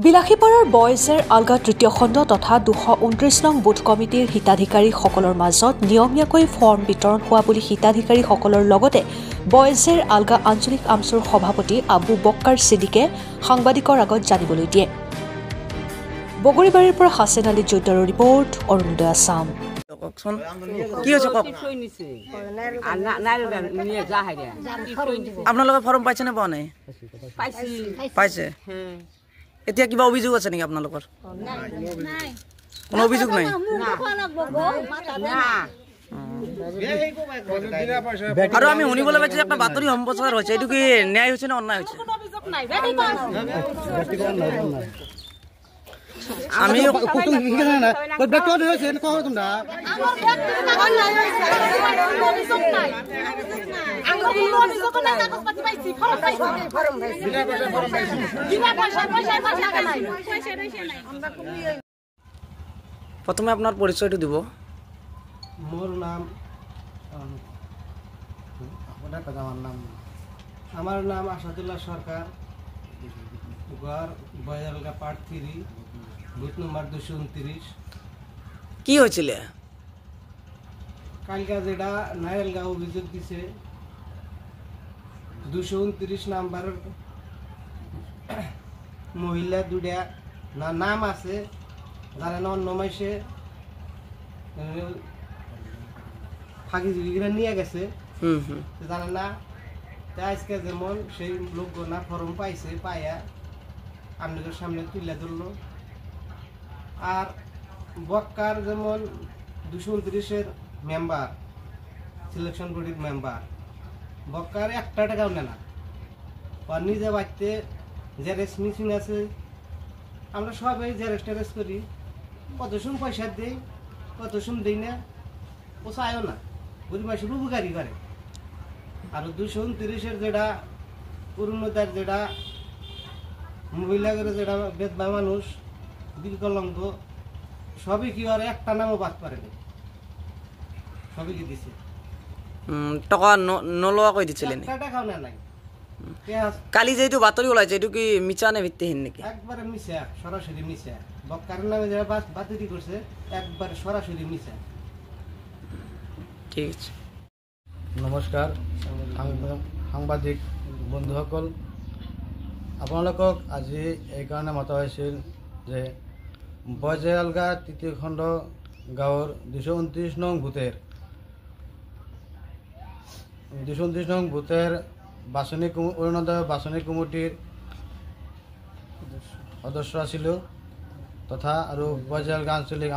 বিলাসীপাৰাৰ বয়জেৰ আলগা তৃতীয় খণ্ড তথা ২২৯ নং বুথ কমিটিৰ হিতাধিকাৰীসকলৰ মাজত নিয়মীয়াকৈ ফৰ্ম বিতৰণ হোৱা বুলি হিতাধিকাৰীসকলৰ লগতে বয়জেৰ আলগা আঞ্চলিক আমচুৰ সভাপতি আবু বক্কাৰ ছিদ্দিকে সাংবাদিকৰ আগত জানিবলৈ দিয়ে। বগৰীবাৰীৰ পৰা হাছেন আলী জৈতাৰৰ ৰিপৰ্ট, অৰুণোদয় আছাম। আপোনালোকে ফৰ্ম পাইছে নে পোৱা নাই? পাইছে। এতিয়া কিবা অভিযোগ আছে নেকি আপোনালোকৰ? কোনো অভিযোগ নাই। আৰু আমি শুনিবলৈ পাইছো একটা বাতৰি সম্প্ৰচাৰ হৈছে, এইটো কি ন্যায় হৈছে নে অন্যায় হৈছে? আমি প্রথমে আপনার পরিচয়টা দিব। মোর নাম আমার নাম আসাদুল্লাহ সরকার, ঘর বয়ালগা পার্ট 3, বুথ নম্বর 229। কি হয়েছিল কালকা যেটা নাইলগা অভিযোগ দিছে 229 নাম্বার মহিলা দুটা নাম আছে, জানে না অন্য মাসে ফাঁকি ঝুঁকিরা নিয়ে গেছে, জানে না। আজকে যেমন সেই লোক না ফর্ম পাইছে, পাইয়া আপনাদের সামনে তুলে ধরলো। আর বক্কার যেমন 229-এর মেম্বার, সিলেকশন বডির মেম্বার, বক্কার 1 টাকাও নেয় না। আর নিজে বাড়িতে জেরেক্স মেশিন আছে, আমরা সবাই জেরেক্স টেরেক্স করি, কত শুন পয়সা দেই, কত শুন দিই না, ও চায়ও না, গরিব মানুষের উপকারী করে। আর 229-এর যেটা অরুণোদয়ের যেটা মহিলা করে যেটা বেদবা মানুষ, বিকলাঙ্গ, সবই কি আর একটা নামও বাদ পারেনি, সবই কি দিছে। টাকা নলোয়া কই দিছিলেন? টাকাও না নাই। কালি যেহেতু বাতরি ওলাইছে, এটা কি মিছা নে ভিত্তিহীন নাকি? একবারে মিছা, সরাসরি মিছা। বক্কার নামে যারা বাতিল করছে একবারে সরাসরি মিছা। ঠিক আছে। নমস্কাৰ সাংবাদিক বন্ধুসকল, আপোনালোকক আজি এইকাৰণে মতা হৈছিল যে বয়জেলগা তৃতীয় খণ্ড গাঁৱৰ 229 নং বুথেৰ 229 নং বুথেৰ অৰুণোদয় বাছনি কমিটিৰ সদস্য আছিলোঁ তথা আৰু বয়জেলগা আঞ্চলিক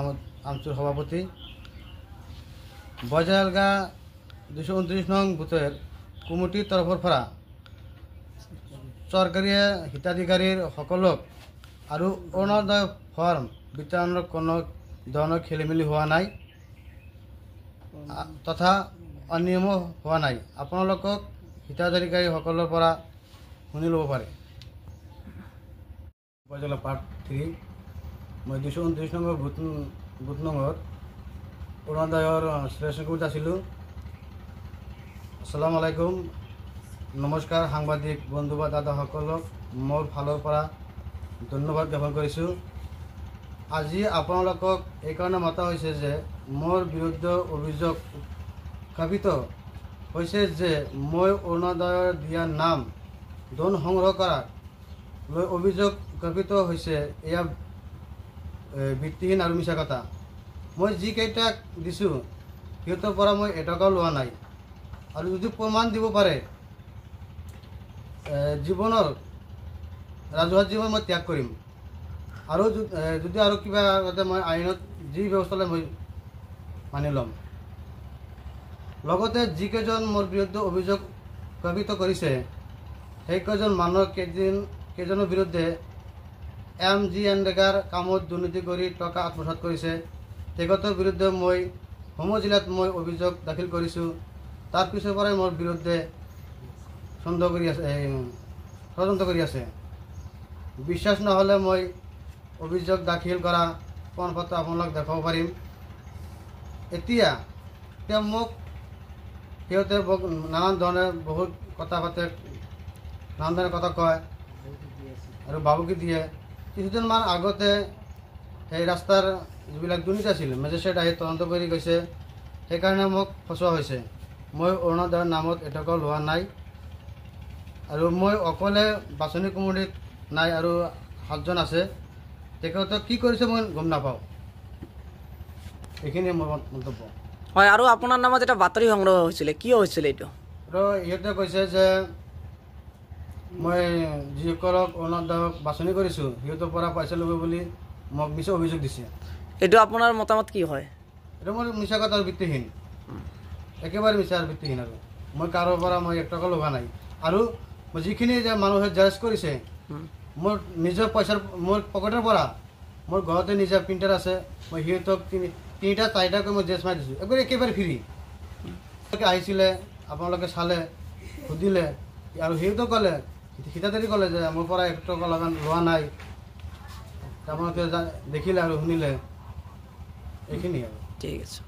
আমচুৰ সভাপতি। বয়জেলগা 229 নং বুথেৰ কমিটিৰ তৰফৰ পৰা চৰকাৰী হিতাধিকাৰীৰ সকলক আৰু অৰুণোদয় ফৰ্ম বিতৰণৰ কোনো ধৰণৰ খেলিমেলি হোৱা নাই তথা অনিয়মো হোৱা নাই। আপোনালোকক হিতাধিকাৰীসকলৰ পৰা শুনি ল'ব পাৰে। বয়জেলা পাৰ্ট 3, মই 229 নম্বৰ বুথ নম্বৰ অৰুণোদয়ৰ সিলেকশন কমিটি আছিলোঁ। আসসালামু আলাইকুম, নমস্কাৰ সাংবাদিক বন্ধু বা দাদাসকলক মোৰ ফালৰ পৰা ধন্যবাদ জ্ঞাপন কৰিছোঁ। আজি আপোনালোকক এইকাৰণে মতা হৈছে যে মোৰ বিৰুদ্ধে অভিযোগ উত্থাপিত হৈছে যে মই অৰুণোদয়ৰ দিয়া নাম ধন সংগ্ৰহ কৰাৰ লৈ অভিযোগ উত্থাপিত হৈছে। এয়া ভিত্তিহীন আৰু মিছা কথা। মই যিকেইটাক দিছোঁ সিহঁতৰ পৰা মই এটকাও লোৱা নাই। আৰু যদি প্ৰমাণ দিব পাৰে, জীৱনৰ ৰাজহুৱা জীৱন মই ত্যাগ কৰিম। আৰু যদি আৰু কিবা আগতে মই আইনত যি ব্যৱস্থা লয় মই মানি ল'ম। লগতে যিকেইজন মোৰ বিৰুদ্ধে অভিযোগ উত্থাপিত কৰিছে সেইকেইজন মানুহৰ কেইজনৰ বিৰুদ্ধে MGNৰেগাৰ কামত দুৰ্নীতি কৰি টকা আত্মসাৎ কৰিছে, তেখেতৰ বিৰুদ্ধে মই সমষ্টি জিলাত মই অভিযোগ দাখিল কৰিছোঁ। তাৰ পিছৰ পৰাই মোৰ বিৰুদ্ধে ষড়যন্ত্ৰ কৰি আছে। বিশ্বাস নহ'লে মই অভিযোগ দাখিল কৰা প্ৰমাণপত্ৰ আপোনালোক দেখাব পাৰিম। এতিয়া মোক সিহঁতে নানান ধৰণে বহুত কথা পাতে, নানান ধৰণৰ কথা কয় আৰু বাবুকি দিয়ে। কিছুদিনমান আগতে সেই ৰাস্তাৰ যিবিলাক দুৰ্নীতি আছিল মেজিষ্ট্ৰেট আহি তদন্ত কৰি গৈছে, সেইকাৰণে মোক ফচোৱা হৈছে। মই অৰুণোদয়ৰ নামত এটকাও লোৱা নাই আৰু মই অকলে বাছনি কমিটিত নাই আৰু 7জন আছে, তেখেতক কি কৰিছে মই গম নাপাওঁ। এইখিনিয়ে মোৰ মন্তব্য। হয়, আৰু আপোনাৰ নামত এটা বাতৰি সংগ্ৰহ হৈছিলে, কিয় হৈছিলে এইটো? আৰু ইহঁতে কৈছে যে মই যিসকলক অৰুণোদয়ক বাছনি কৰিছোঁ সিহঁতৰ পৰা পইচা ল'ব বুলি মোক মিছা অভিযোগ দিছে। এইটো আপোনাৰ মতামত কি হয়? এইটো মোৰ মিছা কথা আৰু ভিত্তিহীন, একেবাৰে মিছা আৰু ভিত্তিহীন। আৰু মই কাৰোৰ পৰা মই 1 টকা লোৱা নাই। আৰু মই যিখিনি যে মানুহে জাজ কৰিছে, মোৰ নিজৰ পইচাৰ মোৰ পকেটৰ পৰা, মোৰ ঘৰতে নিজা প্ৰিণ্টাৰ আছে, মই সিহঁতক 3টা 4টাকৈ মই জেজ মাৰি দিছোঁ, একেবাৰে ফ্ৰী। আহিছিলে, আপোনালোকে চালে, সুধিলে, আৰু সিহঁতেও ক'লে, হিতাধিকাৰী ক'লে যে মোৰ পৰা 1 টকা লোৱা নাই। আপোনালোকে দেখিলে আৰু শুনিলে, এইখিনি আৰু। ঠিক আছে।